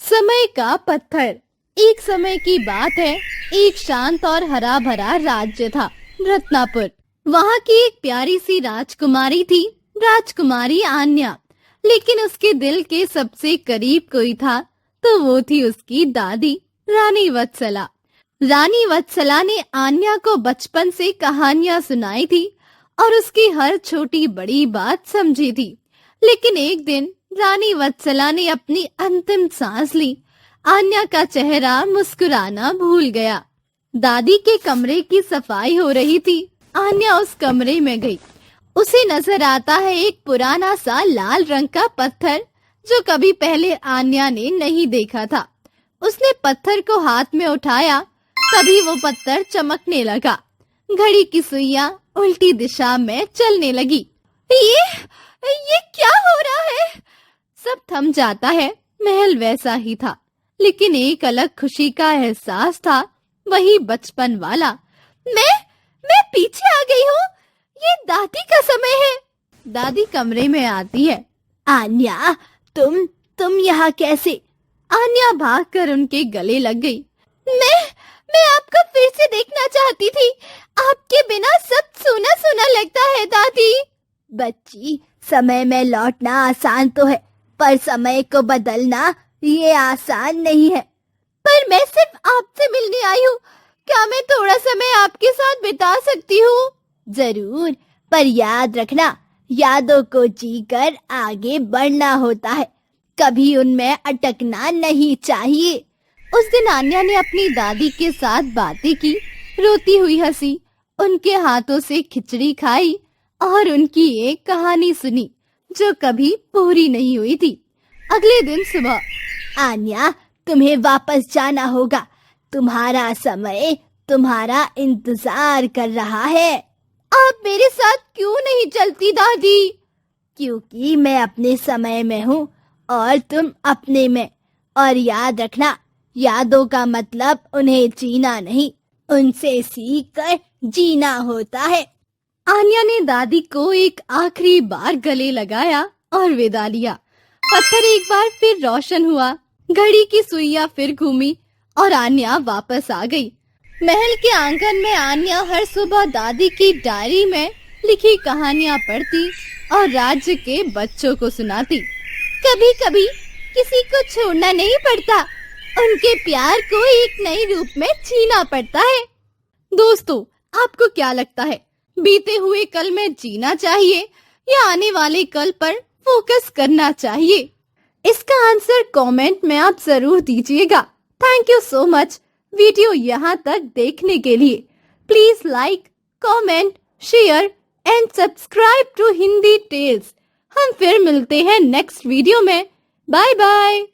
समय का पत्थर। एक समय की बात है, एक शांत और हरा भरा राज्य था, रत्नापुर। वहाँ की एक प्यारी सी राजकुमारी थी, राजकुमारी आन्या। लेकिन उसके दिल के सबसे करीब कोई था, तो वो थी उसकी दादी, रानी वत्सला। रानी वत्सला ने आन्या को बचपन से कहानियां सुनाई थी और उसकी हर छोटी बड़ी बात समझी थी। लेकिन एक दिन रानी वत्सला ने अपनी अंतिम सांस ली। आन्या का चेहरा मुस्कुराना भूल गया। दादी के कमरे की सफाई हो रही थी। आन्या उस कमरे में गई। उसे नजर आता है एक पुराना सा लाल रंग का पत्थर जो कभी पहले आन्या ने नहीं देखा था। उसने पत्थर को हाथ में उठाया, तभी वो पत्थर चमकने लगा। घड़ी की सुइयां उल्टी दिशा में चलने लगी। ये क्या हो रहा है? सब थम जाता है। महल वैसा ही था, लेकिन एक अलग खुशी का एहसास था, वही बचपन वाला। मैं पीछे आ गई हूँ। ये दादी का समय है। दादी कमरे में आती है। आन्या, तुम यहाँ कैसे? आन्या भागकर उनके गले लग गई। मैं आपको फिर से देखना चाहती थी। आपके बिना सब सूना सूना लगता है दादी। बच्ची, समय में लौटना आसान तो है, पर समय को बदलना ये आसान नहीं है। पर मैं सिर्फ आपसे मिलने आई हूँ। क्या मैं थोड़ा समय आपके साथ बिता सकती हूँ? जरूर, पर याद रखना, यादों को जीकर आगे बढ़ना होता है, कभी उनमें अटकना नहीं चाहिए। उस दिन आन्या ने अपनी दादी के साथ बातें की, रोती हुई हंसी, उनके हाथों से खिचड़ी खाई और उनकी एक कहानी सुनी जो कभी पूरी नहीं हुई थी। अगले दिन सुबह, आन्या, तुम्हें वापस जाना होगा। तुम्हारा समय तुम्हारा इंतजार कर रहा है। आप मेरे साथ क्यों नहीं चलती दादी? क्योंकि मैं अपने समय में हूँ और तुम अपने में। और याद रखना, यादों का मतलब उन्हें जीना नहीं, उनसे सीख कर जीना होता है। आन्या ने दादी को एक आखिरी बार गले लगाया और विदा लिया। पत्थर एक बार फिर रोशन हुआ, घड़ी की सुइयां फिर घूमी और आन्या वापस आ गई। महल के आंगन में आन्या हर सुबह दादी की डायरी में लिखी कहानियां पढ़ती और राज्य के बच्चों को सुनाती। कभी कभी किसी को छोड़ना नहीं पड़ता, उनके प्यार को एक नए रूप में जीना पड़ता है। दोस्तों, आपको क्या लगता है, बीते हुए कल में जीना चाहिए या आने वाले कल पर फोकस करना चाहिए? इसका आंसर कमेंट में आप जरूर दीजिएगा। Thank you so much video यहाँ तक देखने के लिए। Please like, comment, share and subscribe to Hindi tales. हम फिर मिलते हैं नेक्स्ट वीडियो में। Bye bye.